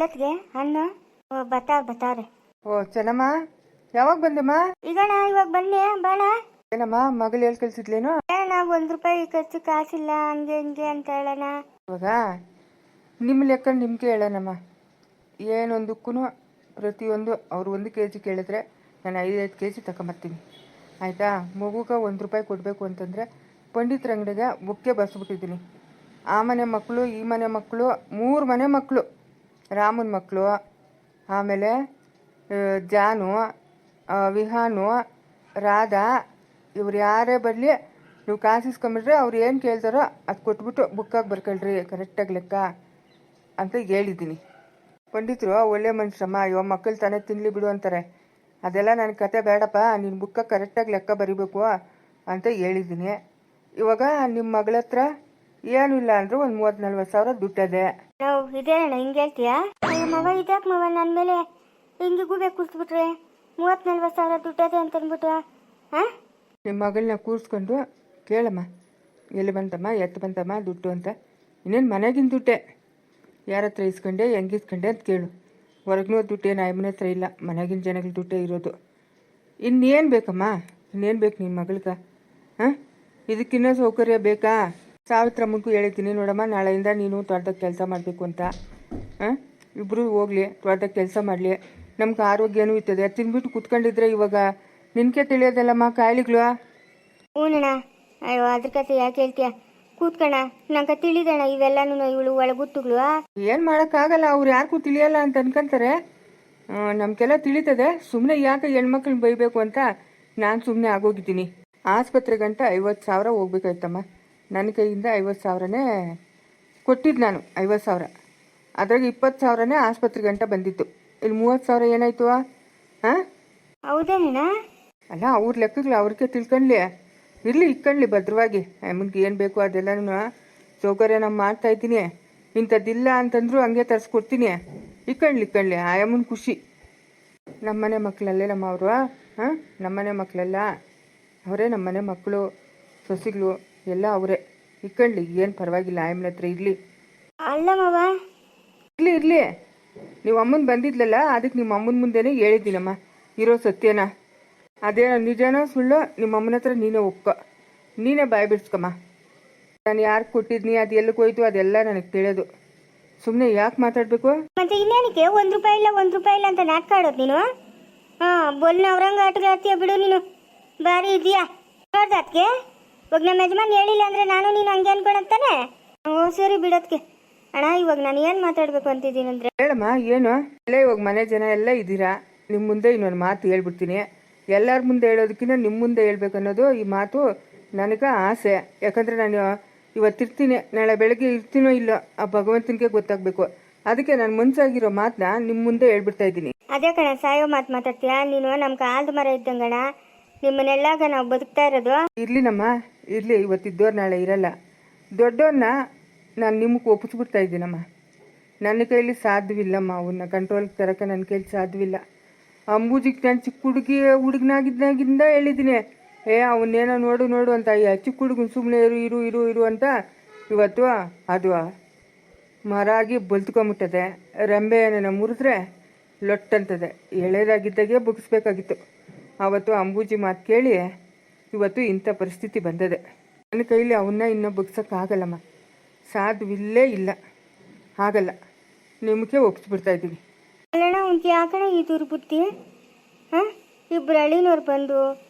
ಎಲ್ಲತ್ಗೆ ಅಣ್ಣ ಬತ್ತಾವ್ರೆ. ಓ ಚೆನ್ನಮ್ಮ, ಯಾವಾಗ ಬಂದಮ್ಮ? ಈಗಣ್ಣ ಇವಾಗ ಬನ್ನಿ ಬಾಣ. ಏನಮ್ಮ ಮಗಳು ಹೇಳಿ ಕಳ್ಸಿದ್ಲೇನು? ಅಣ್ಣ 1 ರೂಪಾಯಿ ಖರ್ಚು ಕಾಸಿಲ್ಲ ಹಂಗೆ ಹಿಂಗೆ ಅಂತ ಹೇಳೋಣ. ಇವಾಗ ನಿಮ್ಮ ಲೆಕ್ಕ ನಿಮ್ಗೆ ಹೇಳೋಣಮ್ಮ. ಏನೊಂದಕ್ಕೂ ಪ್ರತಿಯೊಂದು ಅವ್ರು 1 kg ಕೇಳಿದ್ರೆ ನಾನು 5 kg ತಗೊಂಬರ್ತೀನಿ, ಆಯಿತಾ? ಮಗುಗೆ 1 ರೂಪಾಯಿ ಕೊಡಬೇಕು ಅಂತಂದರೆ ಪಂಡಿತರ ಅಂಗಡಿಗೆ ಬುಕ್ಕೆ ಬರ್ಸ್ಬಿಟ್ಟಿದ್ದೀನಿ. ಆ ಮನೆ ಮಕ್ಕಳು, ಈ ಮನೆ ಮಕ್ಕಳು, 3 ಮನೆ ಮಕ್ಕಳು, ರಾಮನ ಮಕ್ಕಳು, ಆಮೇಲೆ ಜಾನು, ವಿಹಾನು, ರಾಧಾ, ಇವ್ರು ಯಾರೇ ಬರಲಿ ನೀವು ಕಾಸು ಇಸ್ಕೊಂಬಿಟ್ರೆ ಅವ್ರು ಏನು ಕೇಳ್ತಾರೋ ಅದು ಕೊಟ್ಬಿಟ್ಟು ಬುಕ್ಕಾಗಿ ಬರ್ಕೊಳ್ರಿ ಕರೆಕ್ಟಾಗಿ ಲೆಕ್ಕ ಅಂತ ಹೇಳಿದ್ದೀನಿ. ಪಂಡಿತರು ಒಳ್ಳೆ ಮನುಷ್ಯರಮ್ಮ. ಇವಾಗ ಮಕ್ಕಳು ತಾನೇ ತಿನ್ನಲಿ ಬಿಡು ಅಂತಾರೆ. ಅದೆಲ್ಲ ನನ್ನ ಕತೆ ಬೇಡಪ್ಪ, ನೀನು ಬುಕ್ಕಾಗಿ ಕರೆಕ್ಟಾಗಿ ಲೆಕ್ಕ ಬರಿಬೇಕು ಅಂತ ಹೇಳಿದ್ದೀನಿ. ಇವಾಗ ನಿಮ್ಮ ಮಗಳ ಹತ್ರ ಏನೂ ಇಲ್ಲ ಅಂದರೂ ಒಂದು 30-40 ಸಾವಿರ ದುಡ್ಡದೆ. ನಾವು ಇದೇ ಅಣ್ಣ ಹಿಂಗೆ ಹೇಳ್ತೀಯಾ? ಮವ ಇದ್ಯಾಕೆ ಮವ ನನ್ನ ಮೇಲೆ ಹಿಂಗೆ ಗೂಬೆ ಕೂರಿಸ್ಬಿಟ್ರೆ 30-40 ಸಾವಿರ ದುಡ್ಡದೆ ಅಂತಂದ್ಬಿಟ್ಟು? ಹಾಂ, ನಿಮ್ಮ ಮಗಳನ್ನ ಕೂರಿಸ್ಕೊಂಡು ಕೇಳಮ್ಮ, ಎಲ್ಲಿ ಬಂತಮ್ಮ, ಎತ್ತು ಬಂತಮ್ಮ ದುಡ್ಡು ಅಂತ. ಇನ್ನೇನು ಮನೆಗಿನ ದುಡ್ಡೇ, ಯಾರ ಹತ್ರ ಇಸ್ಕೊಂಡೆ, ಹೆಂಗೆ ಇಸ್ಕೊಂಡೆ ಅಂತ ಕೇಳು. ಹೊರಗಿನೋ ದುಡ್ಡೇನು ಆಯಮ್ಮನ ಹತ್ರ ಇಲ್ಲ, ಮನೆಗಿನ ಜನಗಳ ದುಡ್ಡೇ ಇರೋದು. ಇನ್ನೇನು ಬೇಕಮ್ಮ, ಇನ್ನೇನು ಬೇಕು ನಿನ್ನ ಮಗಳಿಗೆ? ಹಾಂ, ಇದಕ್ಕಿನ್ನೂ ಸೌಕರ್ಯ ಬೇಕಾ? ಸಾವಿತ್ರಮ್ಮಗೂ ಹೇಳಿದ್ದೀನಿ ನೋಡಮ್ಮ, ನಾಳೆಯಿಂದ ನೀನು ತೋಟದಾಗ ಕೆಲಸ ಮಾಡಬೇಕು ಅಂತ. ಹಾಂ, ಇಬ್ಬರು ಹೋಗಲಿ ತೋಟದಾಗ ಕೆಲಸ ಮಾಡಲಿ, ನಮ್ಗೆ ಆರೋಗ್ಯನೂ ಇರ್ತದೆ. ತಿನ್ಬಿಟ್ಟು ಕೂತ್ಕೊಂಡಿದ್ರೆ ಇವಾಗ ನಿನಗೆ ತಿಳಿಯೋದಲ್ಲಮ್ಮ ಕಾಯಿಲೆಗಳು. ಹ್ಞೂಣ್ಣ, ಅಯ್ಯೋ ಅದ್ರ ಕತೆ ಯಾಕೆ ಹೇಳ್ತೀಯ? ಕೂತ್ಕಣ, ನಂಗೆ ತಿಳಿದಣ್ಣ ಇವೆಲ್ಲನೂ ಇವಳು ಒಳಗುಟ್ಟುಗಳು. ಏನು ಮಾಡೋಕ್ಕಾಗಲ್ಲ, ಅವ್ರು ಯಾರಿಗೂ ತಿಳಿಯಲ್ಲ ಅಂತ ಅನ್ಕೊಂತಾರೆ. ನಮಗೆಲ್ಲ ತಿಳಿತದೆ. ಸುಮ್ಮನೆ ಯಾಕೆ ಹೆಣ್ಮಕ್ಳನ್ನ ಬೈಬೇಕು ಅಂತ ನಾನು ಸುಮ್ಮನೆ ಆಗೋಗಿದ್ದೀನಿ. ಆಸ್ಪತ್ರೆಗಂಟ 50 ಸಾವಿರ ಹೋಗ್ಬೇಕಾಯ್ತಮ್ಮ. ನನ್ನ ಕೈಯಿಂದ 50 ಸಾವಿರನೇ ಕೊಟ್ಟಿದ್ದು ನಾನು, 50 ಸಾವಿರ. ಅದ್ರಾಗ 20 ಸಾವಿರನೇ ಆಸ್ಪತ್ರೆಗಂಟ ಬಂದಿತ್ತು. ಇಲ್ಲಿ 30 ಸಾವಿರ ಏನಾಯ್ತು? ಹಾಂ, ಹೌದೇನಣ್ಣ? ಅಲ್ಲ, ಅವ್ರ ಲೆಕ್ಕಗಳು ಅವ್ರಿಗೆ ತಿಳ್ಕೊಳ್ಳಿ, ಇರಲಿ ಇಕ್ಕೊಳ್ಳಿ ಭದ್ರವಾಗಿ. ಅಮ್ಮನಿಗೆ ಏನು ಬೇಕು ಅದೆಲ್ಲನೂ ಸೌಕರ್ಯ ನಾನು ಮಾಡ್ತಾಯಿದ್ದೀನಿ. ಇಂಥದ್ದಿಲ್ಲ ಅಂತಂದ್ರು ಹಂಗೆ ತರಿಸ್ಕೊಡ್ತೀನಿ. ಇಕ್ಕೊಳ್ಳಿ ಆಯಮ್ಮನ ಖುಷಿ. ನಮ್ಮನೆ ಮಕ್ಕಳಲ್ಲೇ ನಮ್ಮ ಅವರು. ಹಾಂ, ನಮ್ಮನೆ ಮಕ್ಕಳೆಲ್ಲ ಅವರೇ, ನಮ್ಮನೆ ಮಕ್ಕಳು ಸೊಸೆಗಳು ಎಲ್ಲ ಅವರೇ. ಇಕ್ಕೊಳ್ಳಿ, ಏನು ಪರವಾಗಿಲ್ಲ, ಆಯಮ್ಮನ ಹತ್ರ ಇರಲಿ. ಅಲ್ಲ ಮಾವ, ಇರಲಿ. ನೀವು ಅಮ್ಮನ ಬಂದಿದ್ಲಲ್ಲ, ಅದಕ್ಕೆ ನಿಮ್ಮ ಅಮ್ಮನ ಮುಂದೆನೇ ಹೇಳಿದ್ದೀನಮ್ಮ ಇರೋ ಸತ್ಯನ. ಅದೇನೋ ನಿಜನೋ ಸುಳ್ಳು ನಿಮ್ಮ ಅಮ್ಮನ ಹತ್ರ ನೀನೇ ಒಪ್ಕೊ, ನೀನೇ ಬಾಯಿ ಬಿಡ್ಸ್ಕಮ್ಮ. ನಾನು ಯಾರು ಕೊಟ್ಟಿದ್ನಿ, ಅದು ಎಲ್ಲಿಗೆ ಹೋಯ್ತು ಅದೆಲ್ಲ ನನಗೆ ತಿಳಿಯೋದು. ಸುಮ್ಮನೆ ಯಾಕೆ ಮಾತಾಡಬೇಕು? ಮತ್ತೆ ಇನ್ನೇನಕ್ಕೆ 1 ರೂಪಾಯಿ ಇಲ್ಲ 1 ರೂಪಾಯಿ ಇಲ್ಲ ಅಂತ ನಾಟಕ ಆಡೋದು ನೀನು? ಹಾಂ, ಬೊಲ್ನ ಅವ್ರಂಗೆ ಆಟಗಾಡ್ತೀಯ ಬಿಡು ನೀನು, ಬಾರಿ ಇದೆಯಾ ನೋಡ್ದ ಅದಕ್ಕೆ. ಇವಾಗ ನಮ್ಮ ಯಜಮಾನ್ ಹೇಳಿಲ್ಲ ಅಂದರೆ ನಾನು ನೀನು ಹಂಗೆ ಅನ್ಕೊಳತ್ತಾನೆ. ಓ ಸರಿ ಬಿಡೋದಕ್ಕೆ. ಅಣ್ಣ, ಇವಾಗ ನಾನು ಏನು ಮಾತಾಡಬೇಕು ಅಂತಿದ್ದೀನಿ ಅಂದರೆ, ಹೇಳಮ್ಮ ಏನು? ಎಲ್ಲ ಇವಾಗ ಮನೆ ಜನ ಎಲ್ಲ ಇದ್ದೀರಾ, ನಿಮ್ಮ ಮುಂದೆ ಇನ್ನೊಂದು ಮಾತು ಹೇಳ್ಬಿಡ್ತೀನಿ. ಎಲ್ಲರ ಮುಂದೆ ಹೇಳೋದಕ್ಕಿಂತ ನಿಮ್ಮ ಮುಂದೆ ಹೇಳ್ಬೇಕನ್ನೋದು ಈ ಮಾತು ನನಗೆ ಆಸೆ. ಯಾಕಂದರೆ ನಾನು ಇವತ್ತಿರ್ತೀನಿ, ನಾಳೆ ಬೆಳಗ್ಗೆ ಇರ್ತೀನೋ ಇಲ್ಲೋ ಆ ಭಗವಂತನಿಗೆ ಗೊತ್ತಾಗಬೇಕು. ಅದಕ್ಕೆ ನಾನು ಮನ್ಸಾಗಿರೋ ಮಾತನ್ನ ನಿಮ್ಮ ಮುಂದೆ ಹೇಳ್ಬಿಡ್ತಾ ಇದ್ದೀನಿ. ಅದೇ ಕಣ, ಸಾಯೋ ಮಾತು ಮಾತಾಡ್ತೀಯಾ ನೀನು. ನಮ್ಮ ಕಾಲ್ದ ಮರ ಇದ್ದಂಗಣ ನಿಮ್ಮನ್ನೆಲ್ಲಾಗ ನಾವು ಬದುಕ್ತಾ ಇರೋದು. ಇರಲಿ ನಮ್ಮ, ಇರಲಿ. ಇವತ್ತಿದ್ದೋರು ನಾಳೆ ಇರಲ್ಲ. ದೊಡ್ಡವ್ರನ್ನ ನಾನು ನಿಮಗೆ ಒಪ್ಪಿಸ್ಬಿಡ್ತಾ ಇದ್ದೀನಮ್ಮ. ನನ್ನ ಕೈಲಿ ಸಾಧ್ಯವಿಲ್ಲಮ್ಮ, ಅವನ್ನ ಕಂಟ್ರೋಲ್ಗೆ ತರೋಕ್ಕೆ ನನ್ನ ಕೈಲಿ ಸಾಧ್ಯವಿಲ್ಲ. ಅಂಬೂಜಿಗೆ ನಾನು ಚಿಕ್ಕ ಹುಡುಗನಾಗಿದ್ದಾಗಿಂದ ಹೇಳಿದ್ದೀನಿ, ಅವನ್ನೇನೋ ನೋಡು ಅಂತ. ಚಿಕ್ಕ ಹುಡುಗನ ಸುಮ್ಮನೆ ಇರು ಅಂತ ಇವತ್ತು ಅದು ಮರಾಗಿ ಬಲ್ತ್ಕೊಂಬಿಟ್ಟದೆ. ರೆಂಬೆ ಏನೋ ಮುರಿದ್ರೆ ಲೊಟ್ಟಂತದೆ. ಎಳೆದಾಗಿದ್ದಾಗೆ ಬುಗಿಸ್ಬೇಕಾಗಿತ್ತು. ಆವತ್ತು ಅಂಬೂಜಿ ಮಾತು ಕೇಳಿ ಇವತ್ತು ಇಂಥ ಪರಿಸ್ಥಿತಿ ಬಂದದೆ. ನನ್ನ ಕೈಲಿ ಅವನ್ನ ಇನ್ನೂ ಬುಗ್ಸೋಕ್ಕಾಗಲ್ಲಮ್ಮ, ಸಾಧ್ಯವಿಲ್ಲೇ ಇಲ್ಲ, ಆಗಲ್ಲ. ನಿಮಗೆ ಒಪ್ಪಿಸ್ಬಿಡ್ತಾ ಇದ್ದೀನಿ. ಅಲ್ಲಣ್ಣ, ಅವ್ನಿಗೆ ಯಾಕಣ ಈ ದುರ್ಬುದ್ಧಿ? ಹಾಂ, ಇಬ್ಬರು ಹಳ್ಳಿನವ್ರು ಬಂದು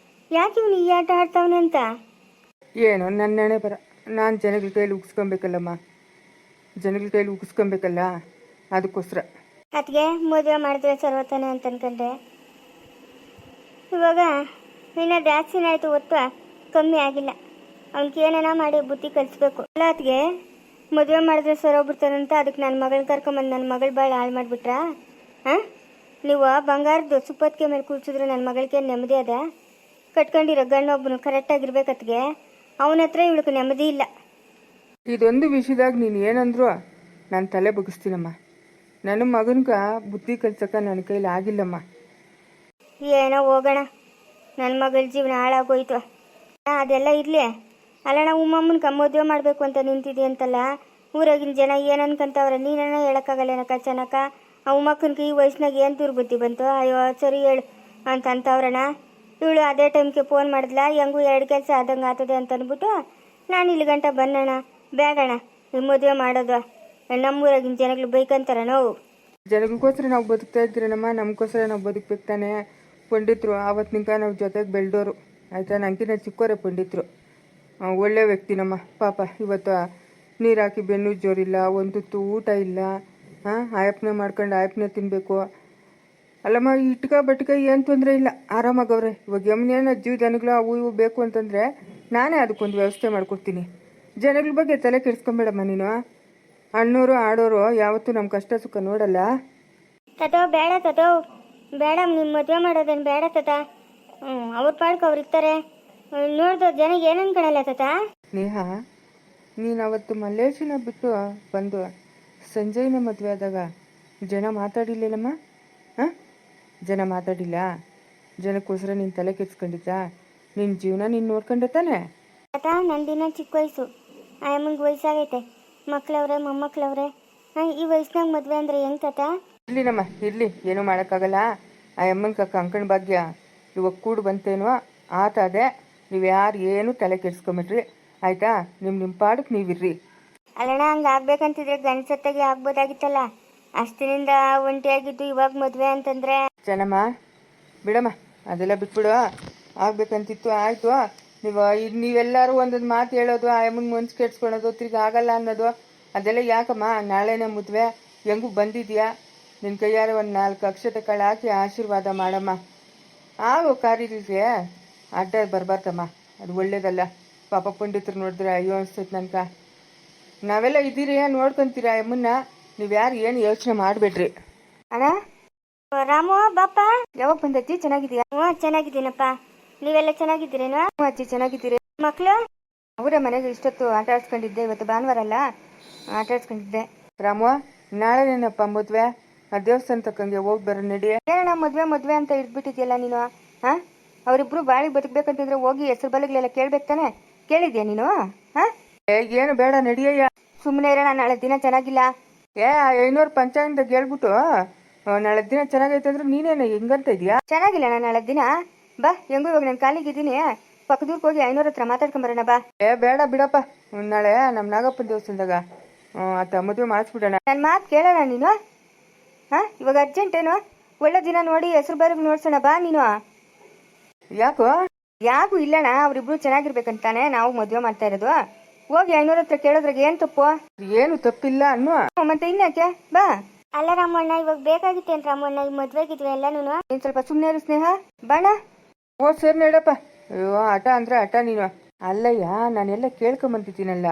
ಯಾಕೆ ಇವನು ಈ ಆಟ ಆಡ್ತಾವನೆ ಅಂತ? ಏನೋ ನನ್ನ ಹಣೆ ಬರ. ನಾನು ಜನಗಳ ಕೈಲಿ ಉಗಿಸ್ಕೊಬೇಕಲ್ಲಮ್ಮ, ಜನಗಳ ಕೈಲಿ ಉಗಿಸ್ಕೊಬೇಕಲ್ಲ, ಅದಕ್ಕೋಸ್ಕರ. ಅದಕ್ಕೆ ಮದುವೆ ಮಾಡಿದ್ರೆ ಸರ್ವತಾನೆ ಅಂತ ಅನ್ಕೊಂಡೆ. ಇವಾಗ ಇನ್ನು ಜಾಸ್ತಿನ ಆಯಿತು ಹೊತ್ತು ಕಮ್ಮಿ ಆಗಿಲ್ಲ. ಅವ್ನಿಗೆ ಏನಾನ ಮಾಡಿ ಬುದ್ಧಿ ಕಲಿಸ್ಬೇಕು. ಅಲ್ಲ, ಅದಕ್ಕೆ ಮದುವೆ ಮಾಡಿದ್ರೆ ಸರೋಗ್ಬಿಡ್ತಾನಂತ ಅದಕ್ಕೆ ನನ್ನ ಮಗಳನ್ನ ಕರ್ಕೊಂಬಂದು ನನ್ನ ಮಗಳು ಭಾಳ ಹಾಳು ಮಾಡಿಬಿಟ್ರಾ? ಹಾಂ, ನೀವು ಬಂಗಾರದ ಸುಪ್ಪತ್ತಿಗೆ ಮೇಲೆ ಕೂರ್ಸಿದ್ರೆ ನನ್ನ ಮಗಳಿಗೆ ನೆಮ್ಮದಿ ಅದ? ಕಟ್ಕೊಂಡಿರೋ ಗಣ್ಣೊಬ್ಬನು ಕರೆಕ್ಟಾಗಿರ್ಬೇಕತ್ಗೆ, ಅವನ ಹತ್ರ ಇವಳಿಗೆ ನೆಮ್ಮದಿ ಇಲ್ಲ. ಇದೊಂದು ವಿಷಯದಾಗ ನೀನು ಏನಂದ್ರು ನಾನು ತಲೆ ಬಗ್ಗಿಸ್ತೀನಮ್ಮ. ನನ್ನ ಮಗನ್ಗೆ ಬುದ್ಧಿ ಕಲ್ಸಕ್ಕೆ ನನ್ನ ಕೈಲಿ ಆಗಿಲ್ಲಮ್ಮ. ಏನೋ ಹೋಗೋಣ, ನನ್ನ ಮಗಳ ಜೀವನ ಹಾಳಾಗೋಯ್ತು. ಅದೆಲ್ಲ ಇರಲಿ. ಅಲ್ಲಣ್ಣ, ಉಮ್ಮಮ್ಮನ ಮದುವೆ ಮಾಡಬೇಕು ಅಂತ ನಿಂತಿದೆ ಅಂತಲ್ಲ, ಊರಾಗಿನ ಜನ ಏನು ಅನ್ಕೊಂತವ್ರೆ? ನೀನೇನೋ ಹೇಳೋಕ್ಕಾಗಲ್ಲೇನಕ್ಕ ಚೆನ್ನಕ್ಕ? ಅವು ಮಕ್ಕನಿಗೆ ಈ ವಯಸ್ಸಿನಾಗ ಏನು ದುರ್ಬುದ್ಧಿ ಬಂತು, ಅಯ್ಯೋ ಸರಿ ಹೇಳು ಅಂತವ್ರಣ. ಇವಳು ಅದೇ ಟೈಮ್ಗೆ ಫೋನ್ ಮಾಡಿದ್ಲ, ಹೆಂಗೂ 2 ಕೆಲಸ ಆದಂಗೆ ಆಗ್ತದೆ ಅಂತ ಅಂದ್ಬಿಟ್ಟು ನಾನು ಇಲ್ಲಿ ಗಂಟ ಬನ್ನಣ ಬೇಡಣ ಈ ಮದುವೆ ಮಾಡೋದು. ನಮ್ಮೂರಾಗಿನ ಜನಗಳು ಬೈಕಂತಾರ ನಾವು. ಜನಗಳಿಗೋಸ್ಕರ ನಾವು ಬದುಕ್ತಾ ಇದ್ದೀರನಮ್ಮ, ನಮಗೋಸ್ಕರ ನಾವು ಬದುಕ್ಬೇಕು ತಾನೇ. ಪಂಡಿತರು ಆವತ್ತಿನಿಂದ ನಾವು ಜೊತೆಗೆ ಬೆಳೆದೋರು ಆಯಿತಾ. ನನಗಿನ್ನ ಚಿಕ್ಕೋರೆ ಪಂಡಿತರು, ಒಳ್ಳೆ ವ್ಯಕ್ತಿ ನಮ್ಮ ಪಾಪ. ಇವತ್ತು ನೀರು ಹಾಕಿ ಬೆನ್ನು ಜೋರಿಲ್ಲ, ಒಂದು ತುತ್ತು ಊಟ ಇಲ್ಲ. ಆಯಪ್ಪನೇ ಮಾಡ್ಕೊಂಡು ಆಯಪ್ಪನೇ ತಿನ್ನಬೇಕು. ಅಲ್ಲಮ್ಮ ಇಟ್ಕ ಬಟ್ಕ ಏನು ತೊಂದರೆ ಇಲ್ಲ, ಆರಾಮಾಗವ್ರೆ. ಇವಾಗ ಯಮುನೇನ ಜೀವದನಗಳು ಅವು ಇವು ಬೇಕು ಅಂತಂದರೆ ನಾನೇ ಅದಕ್ಕೊಂದು ವ್ಯವಸ್ಥೆ ಮಾಡ್ಕೊಡ್ತೀನಿ. ಜನಗಳ ಬಗ್ಗೆ ತಲೆ ಕೆಡಿಸ್ಕೊಂಬೇಡಮ್ಮ ನೀನು. ಅಣ್ಣೋರು ಆಡೋರು ಯಾವತ್ತೂ ನಮ್ಮ ಕಷ್ಟ ಸುಖ ನೋಡಲ್ಲ. ತತೋ ಬೇಡ ತತೋ ಬೇಡ, ನಿಮ್ಮ ಮದುವೆ ಮಾಡೋದೇನು ಬೇಡ ತತ. ಅವ್ರ ಪಾಡ್ಕ ಅವ್ರು ಇರ್ತಾರೆ, ನೋಡ್ದು ಜನ ಏನು ಅನ್ಕೊಳಲ್ಲ ತತ. ನೇಹಾ, ನೀನು ಅವತ್ತು ಮಲ್ಲೇಶನ ಬಿಟ್ಟು ಬಂದು ಸಂಜಯ್ನ ಮದುವೆ ಆದಾಗ ಜನ ಮಾತಾಡಿಲ್ಲಮ್ಮ. ಜನ ಮಾತಾಡಿಲ್ಲ, ಜನಕ್ಕೋಸ್ಕರ ನೀನು ತಲೆ ಕೆಡ್ಸ್ಕೊಂಡಿದ್ದ, ನಿನ್ನ ಜೀವನ ನೀನು ನೋಡ್ಕೊಂಡೆ ತಾನೆ. ತತ ನಂದಿನ ಚಿಕ್ಕ ವಯಸ್ಸು, ಆ ಅಮ್ಮಂಗೆ ವಯಸ್ಸಾಗೈತೆ, ಮಕ್ಳವ್ರೆ ಮೊಮ್ಮಕ್ಳವ್ರೆ. ಈ ವಯಸ್ಸಿನಾಗ ಮದುವೆ ಅಂದರೆ ಹೆಂಗೆ ತತ? ಇರ್ಲಿನಮ್ಮ ಇರಲಿ, ಏನೂ ಮಾಡೋಕ್ಕಾಗಲ್ಲ. ಆ ಅಮ್ಮನ ಕಂಕಣ ಭಾಗ್ಯ ಇವಾಗ ಕೂಡು ಬಂತೇನೋ ಆತ. ಅದೇ ನೀವು ಯಾರು ಏನು ತಲೆ ಕೆಡ್ಸ್ಕೊಂಬಿಟ್ರಿ ಆಯಿತಾ. ನಿಮ್ಮ ಪಾಡಕ್ಕೆ ನೀವಿರ್ರಿ. ಅಲ್ಲಣ್ಣ ಹಂಗೆ ಆಗ್ಬೇಕಂತಿದ್ರೆ ಗಂಡಸತ್ತಾಗಿ ಆಗ್ಬೋದಾಗಿತ್ತಲ್ಲ. ಅಷ್ಟಿನಿಂದ ಒಂಟಿಯಾಗಿದ್ದು ಇವಾಗ ಮದುವೆ ಅಂತಂದ್ರೆ. ಚೆನ್ನಮ್ಮ ಬಿಡಮ್ಮ, ಅದೆಲ್ಲ ಬಿಟ್ಬಿಡು. ಆಗ್ಬೇಕಂತಿತ್ತು ಆಯಿತು. ನೀವೆಲ್ಲರೂ ಒಂದೊಂದು ಮಾತು ಹೇಳೋದು, ಆ ಅಮ್ಮನ ಮನ್ಸು ಕೆಡ್ಸ್ಕೊಳೋದು, ತಿರ್ಗಿ ಆಗಲ್ಲ ಅನ್ನೋದು ಅದೆಲ್ಲ ಯಾಕಮ್ಮ? ನಾಳೆನೇ ಮದುವೆ, ಹೆಂಗೂ ಬಂದಿದ್ಯಾ, ನಿನ್ನ ಕೈಯಾರ ಒಂದು 4 ಅಕ್ಷತೆ ಕಾಳು ಹಾಕಿ ಆಶೀರ್ವಾದ ಮಾಡಮ್ಮ. ಆಗೋ ಕಾರ್ಯಕ್ಕೆ ಅಡ್ಡ ಬರಬಾರ್ದಮ್ಮ, ಅದು ಒಳ್ಳೇದಲ್ಲ. ಪಾಪ ಪಂಡಿತರು ನೋಡಿದ್ರೆ ಅಯ್ಯೋ ಅನಿಸ್ತೈತೆ ನನ್ಕ. ನಾವೆಲ್ಲ ಇದ್ದೀರಿ, ನೋಡ್ಕೊತೀರ ಅಮ್ಮನ್ನ. ನೀವು ಯಾರು ಏನು ಯೋಚನೆ ಮಾಡಬೇಡ್ರಿ. ಅಣ್ಣ ರಾಮು ಬಾಪ, ಯಾವಾಗ ಬಂದಜ್ಜಿ? ಚೆನ್ನಾಗಿದೆಯಾ? ಹ್ಞೂ ಚೆನ್ನಾಗಿದ್ದೀನಪ್ಪ, ನೀವೆಲ್ಲ ಚೆನ್ನಾಗಿದ್ದೀರೇನು? ಹ್ಞೂ ಅಜ್ಜಿ ಚೆನ್ನಾಗಿದ್ದೀರಿ. ಮಕ್ಕಳು ಅವರೇ ಮನೆಗೆ ಇಷ್ಟೊತ್ತು ಆಟ ಆಡ್ಸ್ಕೊಂಡಿದ್ದೆ, ಇವತ್ತು ಭಾನುವಾರ ಅಲ್ಲ, ಆಟ ಆಡ್ಸ್ಕೊಂಡಿದ್ದೆ. ರಾಮು ನಾಳೆನೇನಪ್ಪ ಮದುವೆ? ಆ ದೇವಸ್ಥಾನ ತಕ್ಕಂಗೆ ಹೋಗಿ ಬರೋ ನಡಿ. ಏನಣ್ಣ ಮದುವೆ ಅಂತ ಇಟ್ಬಿಟ್ಟಿದ್ಯಲ್ಲ ನೀನು? ಅವರಿಬ್ರು ಬಾಳಿ ಬದುಕಬೇಕಂತಿದ್ರೆ ಹೋಗಿ ಹೆಸರು ಬಲಗಳೆಲ್ಲ ಕೇಳ್ಬೇಕು ತಾನೆ. ಕೇಳಿದ್ಯಾ ನೀನು? ಏನು ಬೇಡ ನಡಿಯಯ್ಯ, ಸುಮ್ಮನೆ ಇರೋಣ. ನಾಳೆ ದಿನ ಚೆನ್ನಾಗಿಲ್ಲ. 500 ಪಂಚಾಯತ್ ಹೇಳ್ಬಿಟ್ಟು ನಾಳೆ ದಿನ ಚೆನ್ನಾಗೈತೆ ಅಂದ್ರೆ ನೀನೇನು ಹೆಂಗಂತ ಇದೆಯಾ? ಚೆನ್ನಾಗಿಲ್ಲ ನಾಳೆ ದಿನ. ಬಾ, ಹೆಂಗೂ ಇವಾಗ ನಾನು ಕಾಲಿಗಿದ್ದೀನಿ, ಪಕ್ಕದೂರ್ಗೆ ಹೋಗಿ 500 ಹತ್ರ ಮಾತಾಡ್ಕೊಂಬರೋಣ ಬಾ. ಬೇಡ ಬಿಡಪ್ಪ, ನಾಳೆ ನಮ್ಮ ನಾಗಪ್ಪನ ದೇವಸ್ಥಾನದಾಗ ಆತ ಮದುವೆ ಮಾಡಿಸ್ಬಿಡೋಣ. ನನ್ನ ಮಾತು ಕೇಳೋಣ ನೀನು? ಇವಾಗ ಅರ್ಜೆಂಟ್ ಏನು? ಒಳ್ಳೆ ದಿನ ನೋಡಿ ಹೆಸರು ಬರೋದು ನೋಡ್ಸೋಣ ಬಾ ನೀನು. ಯಾಕೂ ಇಲ್ಲಣ್ಣ, ಅವರಿಬ್ರು ಚೆನ್ನಾಗಿರ್ಬೇಕಂತಾನೆ ನಾವು ಮದುವೆ ಮಾಡ್ತಾ ಇರೋದು. ಹೋಗಿ 500 ಹತ್ರ ಕೇಳೋದ್ರಾಗ ಏನು ತಪ್ಪು? ಏನು ತಪ್ಪಿಲ್ಲ ಅನ್ನೋ. ಮತ್ತೆ ಇನ್ಯಾಕೆ ಬಾ. ಅಲ್ಲ ರಾಮಣ್ಣ, ಇವಾಗ ಬೇಕಾಗಿತ್ತೇನು ರಾಮಣ್ಣ ಈ ಮದುವೆಗಿದ್ವಿ ಎಲ್ಲನೂ? ನೀನು ಸ್ವಲ್ಪ ಸುಮ್ಮನೆ ಇರು ಸ್ನೇಹ. ಬಾಣ ಸರಿ ನಡಪ್ಪ. ಅಯ್ಯೋ ಆಟ ಅಂದ್ರೆ ಆಟ ನೀನು. ಅಲ್ಲಯ್ಯ, ನಾನೆಲ್ಲ ಕೇಳ್ಕೊಂಬಂದಿದ್ದೀನಲ್ಲ.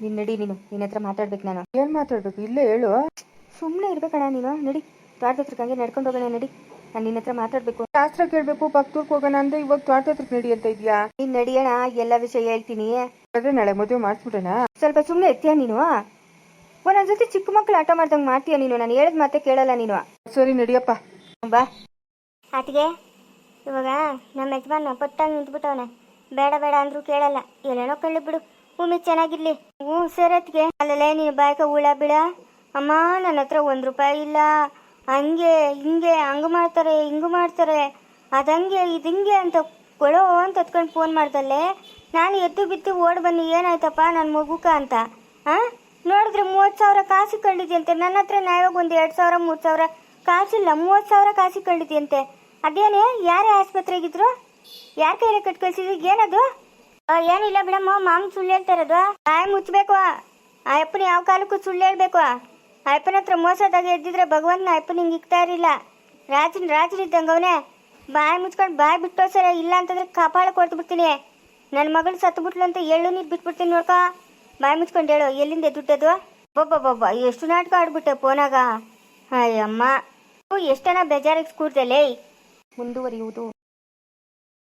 ನೀನು ನಡಿ, ನಿನ್ನ ಹತ್ರ ಮಾತಾಡ್ಬೇಕು ನಾನು. ಏನು ಮಾತಾಡ್ಬೇಕು? ಇಲ್ಲೇ ಹೇಳು. ಸುಮ್ಮನೆ ಇರ್ಬೇಕಣ್ಣ ನೀನು. ನಡಿ, ತೋಟದ ಹತ್ರಕ್ಕೆ ಹಂಗೆ ನಡ್ಕೊಂಡು ಹೋಗೋಣ. ನಡಿ, ನಾನು ನಿನ್ನ ಹತ್ರ ಮಾತಾಡ್ಬೇಕು. ಶಾಸ್ತ್ರ ಕೇಳಬೇಕು, ಪಕ್ಕದೂರ್ಗೆ ಹೋಗೋಣ ಅಂದ್ರೆ ಇವಾಗ ತೋಟದ ಹತ್ರಕ್ಕೆ ನಡಿ ಅಂತ ಇದೆಯಾ? ನೀನು ನಡಿಯೋಣ, ಎಲ್ಲ ವಿಷಯ ಹೇಳ್ತೀನಿ. ಅದೇ ನಾಳೆ ಮದುವೆ ಮಾಡಿಸ್ಬಿಡೋಣ. ಸ್ವಲ್ಪ ಸುಮ್ಮನೆ ಎತ್ತೀಯ ನೀನು? ಒಂದೊಂದು ಜೊತೆ ಚಿಕ್ಕ ಮಕ್ಕಳು ಆಟ ಮಾಡ್ದಂಗೆ ಮಾಡ್ತೀಯ ನೀನು. ನಾನು ಹೇಳಿದ ಮಾತೆ ಕೇಳಲ್ಲ ನೀನು. ಸರಿ ನಡಿಯಪ್ಪ ಬಾ. ಆತಿಗೆ ಇವಾಗ ನಮ್ಮ ಯಜಮಾನ ಪಟ್ಟಾಗಿ ನಿಂತ್ಬಿಟ್ಟವನೆ. ಬೇಡ ಬೇಡ ಅಂದ್ರೂ ಕೇಳಲ್ಲ, ಎಲ್ಲೇನೋ ಕಳ್ಳಿ ಬಿಡು, ಭೂಮಿ ಚೆನ್ನಾಗಿರ್ಲಿ. ಹ್ಞೂ ಸರಿ ಅತ್ತಿಗೆ. ಅಲ್ಲಲ್ಲೇ ನೀನು ಬಾಯ್ಕ ಹುಳ ಬಿಡ. ಅಮ್ಮ ನನ್ನ ಹತ್ರ 1 ರೂಪಾಯಿ ಇಲ್ಲ, ಹಂಗೆ ಹಿಂಗೆ ಹಂಗೆ ಮಾಡ್ತಾರೆ ಹಿಂಗೆ ಮಾಡ್ತಾರೆ, ಅದಂಗೆ ಇದಿಂಗೆ ಅಂತ ಕೊಡೋ ಅಂತ ಹತ್ಕೊಂಡು ಫೋನ್ ಮಾಡ್ದಲ್ಲೇ. ನಾನು ಎದ್ದು ಬಿದ್ದು ಓಡ್ ಬನ್ನಿ, ಏನಾಯ್ತಪ್ಪ ನನ್ನ ಮಗುಕ ಅಂತ. ನೋಡಿದ್ರೆ 30,000 ಕಾಸು ಕಂಡಿದ್ಯಂತೆ. ನನ್ನ ಹತ್ರ ನಾವಾಗ ಒಂದು 2,000 3,000 ಕಾಸಿಲ್ಲ, 30,000 ಕಾಸು ಕಂಡಿದ್ಯಂತೆ. ಅದೇನೇ ಯಾರೇ ಆಸ್ಪತ್ರೆಗಿದ್ರು, ಯಾರ ಕೈಲಿ ಕಟ್ ಕಳ್ಸಿದ್ರು? ಏನದು? ಏನಿಲ್ಲ ಬಿಡಮ್ಮ, ಮಾಮ್ ಸುಳ್ಳು ಹೇಳ್ತಾ ಇರೋದು. ಬಾಯಿ ಮುಚ್ಚಬೇಕು. ಆ ಅಪ್ಪನ ಯಾವ ಕಾಲಕ್ಕೂ ಸುಳ್ಳು ಹೇಳ್ಬೇಕು. ಆ ಅಪ್ಪನ ಹತ್ರ ಮೋಸದಾಗ ಎದ್ದಿದ್ರೆ ಭಗವಂತನ ಅಪ್ಪನ ಹಿಂಗೆ ಇಕ್ತಾ ಇರಲಿಲ್ಲ. ರಾಜರಿದ್ದಂಗೆ ಅವನೇ. ಬಾಯಿ ಮುಚ್ಕೊಂಡು ಬಾಯಿ ಬಿಟ್ಟೋ ಸರ, ಇಲ್ಲ ಅಂತಂದ್ರೆ ಕಪಾಳ ಕೊಡ್ತು ಬಿಡ್ತೀನಿ. ನನ್ನ ಮಗಳು ಸತ್ತು ಬಿಟ್ಲು ಅಂತ ಎಳ್ಳು ನೀರು ಬಿಟ್ಬಿಡ್ತೀನಿ ನೋಡ್ಕೊ. ಬಾಯಿ ಮುಚ್ಕೊಂಡು ಹೇಳು, ಎಲ್ಲಿಂದ ದುಡ್ಡದು? ಬೊಬ್ಬ ಎಷ್ಟು ನಾಟಕ ಆಡ್ಬಿಟ್ಟೆ ಫೋನಾಗ. ಅಯ್ಯಮ್ಮ, ಎಷ್ಟನ ಬೇಜಾರಿಗೆ ಕೂಡ್ದಲ್ಲೇ. ಮುಂದುವರಿಯುವುದು